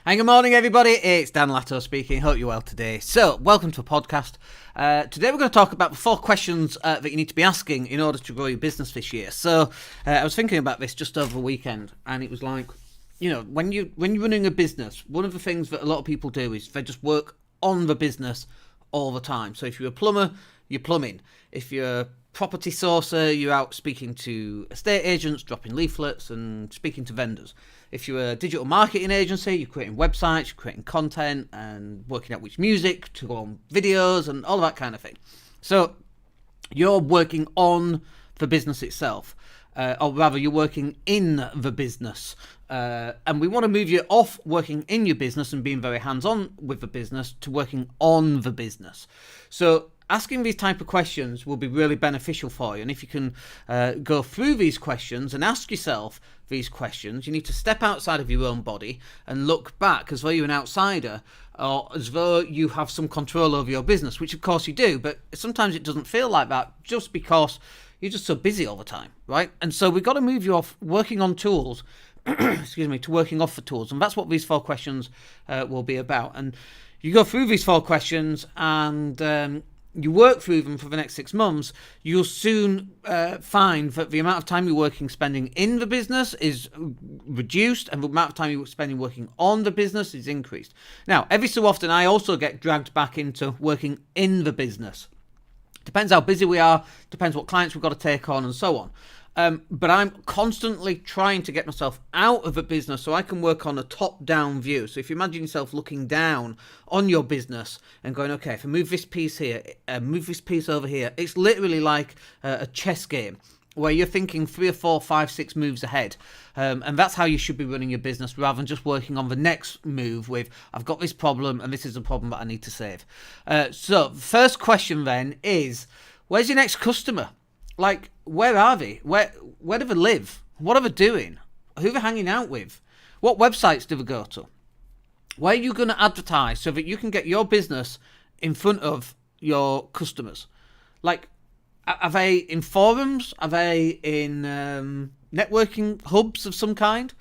And good morning, everybody. It's Dan Latto speaking. Hope you're well today. So, welcome to a podcast. Today we're going to talk about the 4 questions that you need to be asking in order to grow your business this year. So, I was thinking about this just over the weekend, and it was like, you know, when you're running a business, one of the things that a lot of people do is they just work on the business all the time. So, if you're a plumber, you're plumbing. If you're a property sourcer, you're out speaking to estate agents, dropping leaflets and speaking to vendors. If you're a digital marketing agency, you're creating websites, you're creating content and working out which music to go on videos and all that kind of thing. So you're working on the business itself, or rather you're working in the business. And we want to move you off working in your business and being very hands-on with the business to working on the business. So asking these type of questions will be really beneficial for you. And if you can go through these questions and ask yourself these questions, you need to step outside of your own body and look back as though you're an outsider or as though you have some control over your business, which of course you do, but sometimes it doesn't feel like that just because you're just so busy all the time, right? And so we've got to move you off working on tools to working off the tools. And that's what these 4 questions will be about. And you go through these 4 questions and you work through them for the next 6 months, you'll soon find that the amount of time you're spending in the business is reduced and the amount of time you're spending working on the business is increased. Now, every so often I also get dragged back into working in the business. Depends how busy we are, depends what clients we've got to take on and so on. But I'm constantly trying to get myself out of a business so I can work on a top-down view. So if you imagine yourself looking down on your business and going, okay, if I move this piece here, move this piece over here, it's literally like a chess game where you're thinking 3 or 4, 5, 6 moves ahead. And that's how you should be running your business rather than just working on the next move with, I've got this problem and this is a problem that I need to save. So first question then is, where's your next customer? Like, where are they? Where do they live? What are they doing? Who are they hanging out with? What websites do they go to? Where are you going to advertise so that you can get your business in front of your customers? Like, are they in forums? Are they in networking hubs of some kind?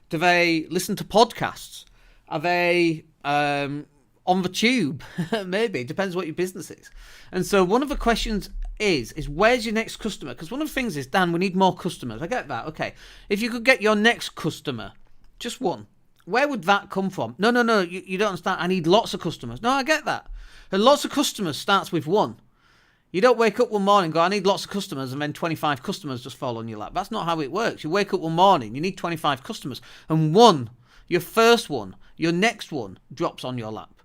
Do they listen to podcasts? Are they on the tube? Maybe. Depends what your business is. And so one of the questions is where's your next customer? Because one of the things is, Dan, we need more customers. I get that. Okay. If you could get your next customer, just one, where would that come from? No, you don't understand. I need lots of customers. No, I get that. And lots of customers starts with one. You don't wake up one morning and go, I need lots of customers, and then 25 customers just fall on your lap. That's not how it works. You wake up one morning, you need 25 customers, and one, your first one, your next one drops on your lap.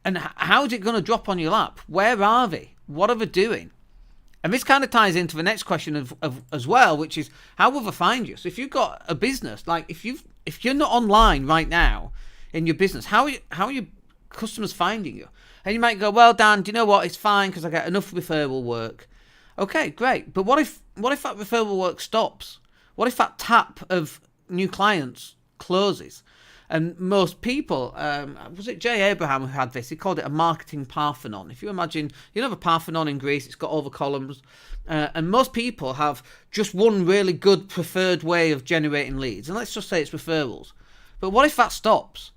And how is it going to drop on your lap? Where are they? What are they doing? And this kind of ties into the next question of as well, which is, how will they find you? So if you've got a business, like if you're not online right now in your business, how are your customers finding you? And you might go, well, Dan, do you know what? It's fine because I get enough referral work. Okay, great. But what if that referral work stops? What if that tap of new clients closes? And most people, was it J. Abraham who had this? He called it a marketing Parthenon. If you imagine, you know the Parthenon in Greece, it's got all the columns. And most people have just one really good preferred way of generating leads. And let's just say it's referrals. But what if that stops?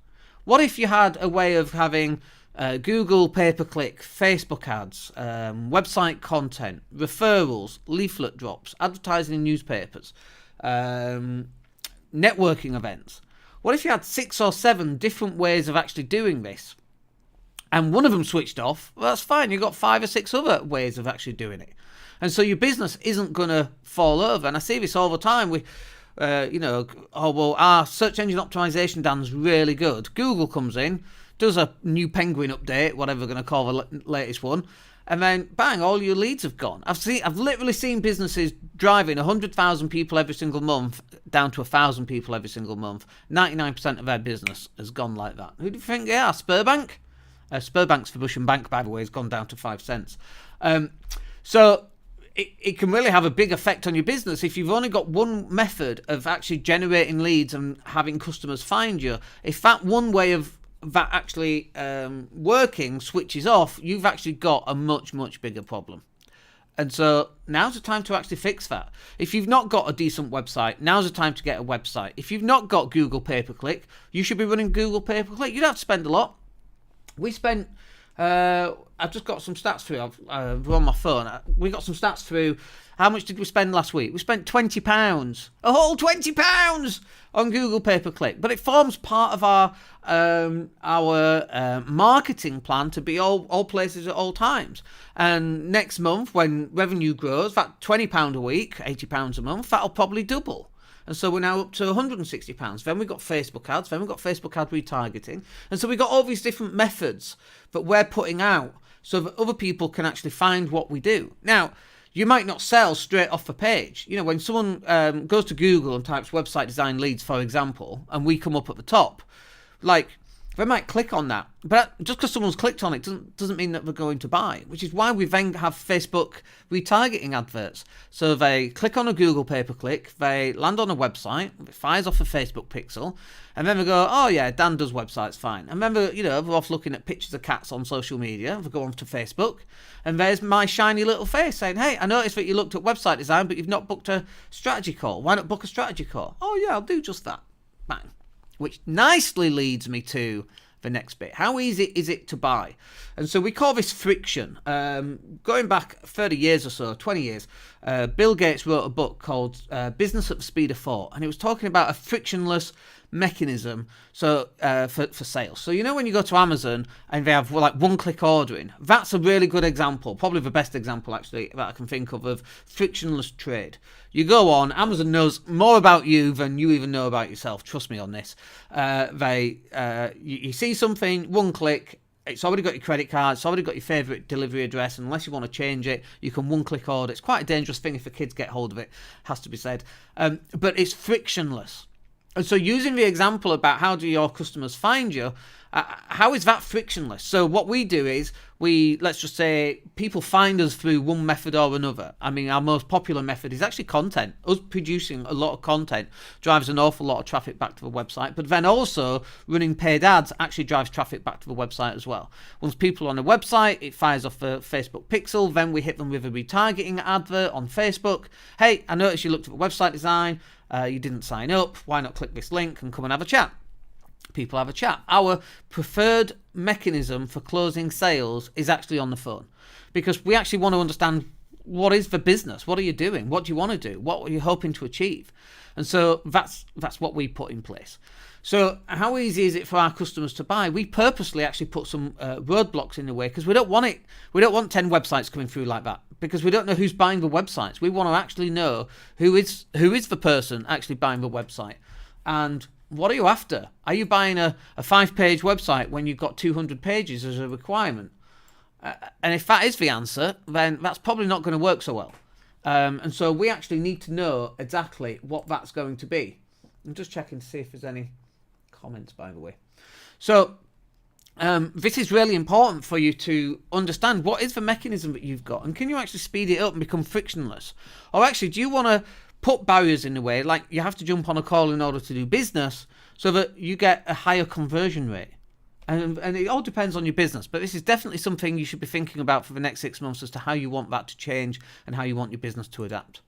What if you had a way of having Google pay-per-click, Facebook ads, website content, referrals, leaflet drops, advertising in newspapers, networking events? What if you had 6 or 7 different ways of actually doing this? And one of them switched off. Well, that's fine. You've got 5 or 6 other ways of actually doing it. And so your business isn't going to fall over. And I see this all the time with, our search engine optimization, Dan's really good. Google comes in, does a new Penguin update, whatever we're going to call the latest one. And then, bang, all your leads have gone. I've literally seen businesses driving 100,000 people every single month down to 1,000 people every single month. 99% of their business has gone like that. Who do you think they are? Spurbank? Spurbank's for Bush and Bank, by the way, has gone down to 5 cents. So it can really have a big effect on your business if you've only got one method of actually generating leads and having customers find you. If that one way of that actually working switches off, you've actually got a much, much bigger problem. And so now's the time to actually fix that. If you've not got a decent website, now's the time to get a website. If you've not got Google pay-per-click, you should be running Google pay-per-click. You don't have to spend a lot. We spent, I've just got some stats through, I've on my phone. We got some stats through. How much did we spend last week? We spent £20, a whole £20 on Google pay-per-click. But it forms part of our marketing plan to be all places at all times. And next month, when revenue grows, that £20 a week, £80 a month, that'll probably double. And so we're now up to £160. Then we've got Facebook ads. Then we've got Facebook ad retargeting. And so we've got all these different methods that we're putting out so that other people can actually find what we do. Now, you might not sell straight off the page. You know, when someone goes to Google and types website design leads, for example, and we come up at the top, like, they might click on that, but just because someone's clicked on it doesn't mean that they're going to buy, which is why we then have Facebook retargeting adverts. So they click on a Google pay-per-click, they land on a website, it fires off a Facebook pixel, and then they go, oh yeah, Dan does websites fine. And then they're off looking at pictures of cats on social media, they go on to Facebook, and there's my shiny little face saying, hey, I noticed that you looked at website design, but you've not booked a strategy call. Why not book a strategy call? Oh yeah, I'll do just that. Bang. Which nicely leads me to the next bit. How easy is it to buy? And so we call this friction. Going back 30 years or so, 20 years, Bill Gates wrote a book called Business at the Speed of Thought, and it was talking about a frictionless mechanism for sales. So when you go to Amazon and they have like one-click ordering, that's a really good example, probably the best example actually that I can think of frictionless trade. You go on, Amazon knows more about you than you even know about yourself. Trust me on this. You see something, one click, it's already got your credit card, it's already got your favourite delivery address, and unless you want to change it, you can one-click order. It's quite a dangerous thing if the kids get hold of it, has to be said. But it's frictionless. And so using the example about how do your customers find you, how is that frictionless? So what we do is let's just say people find us through one method or another. I mean, our most popular method is actually content. Us producing a lot of content drives an awful lot of traffic back to the website, but then also running paid ads actually drives traffic back to the website as well. Once people are on the website, it fires off a Facebook pixel, then we hit them with a retargeting advert on Facebook. Hey, I noticed you looked at the website design, you didn't sign up, why not click this link and come and have a chat? People have a chat. Our preferred mechanism for closing sales is actually on the phone, because we actually want to understand what is the business, what are you doing, what do you want to do, what are you hoping to achieve, and so that's what we put in place. So how easy is it for our customers to buy? We purposely actually put some roadblocks in the way, because we don't want 10 websites coming through like that, because we don't know who's buying the websites. We want to actually know who is the person actually buying the website. And what are you after? Are you buying a 5-page website when you've got 200 pages as a requirement? And if that is the answer, then that's probably not going to work so well. And so we actually need to know exactly what that's going to be. I'm just checking to see if there's any comments, by the way. So this is really important for you to understand what is the mechanism that you've got, and can you actually speed it up and become frictionless? Or actually, do you want to put barriers in the way, like you have to jump on a call in order to do business so that you get a higher conversion rate? And it all depends on your business, but this is definitely something you should be thinking about for the next 6 months as to how you want that to change and how you want your business to adapt.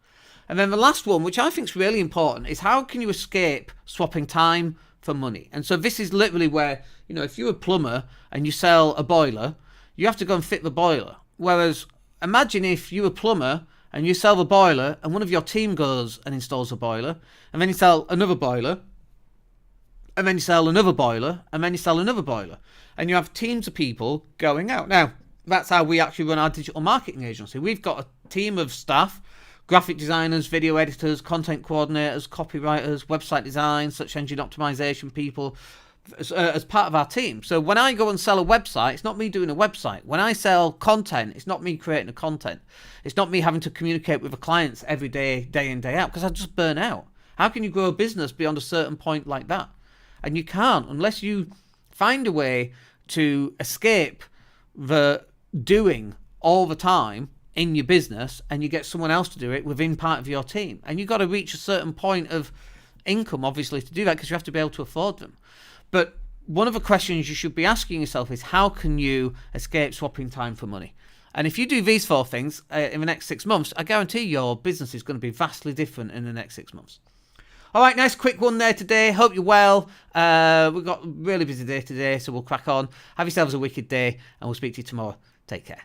And then the last one, which I think is really important, is how can you escape swapping time for money? And so this is literally where, if you're a plumber and you sell a boiler, you have to go and fit the boiler. Whereas imagine if you're a plumber and you sell the boiler, and one of your team goes and installs a boiler, and then you sell another boiler, and then you sell another boiler, and then you sell another boiler. And you have teams of people going out. Now, that's how we actually run our digital marketing agency. We've got a team of staff, graphic designers, video editors, content coordinators, copywriters, website design, search engine optimization people, as part of our team. So when I go and sell a website, it's not me doing a website. When I sell content, it's not me creating a content. It's not me having to communicate with the clients every day, day in, day out, because I just burn out. How can you grow a business beyond a certain point like that? And you can't unless you find a way to escape the doing all the time in your business, and you get someone else to do it within part of your team. And you've got to reach a certain point of income, obviously, to do that, because you have to be able to afford them. But one of the questions you should be asking yourself is, how can you escape swapping time for money? And if you do these 4 things in the next 6 months, I guarantee your business is going to be vastly different in the next 6 months. All right, nice quick one there today. Hope you're well. We've got a really busy day today, so we'll crack on. Have yourselves a wicked day, and we'll speak to you tomorrow. Take care.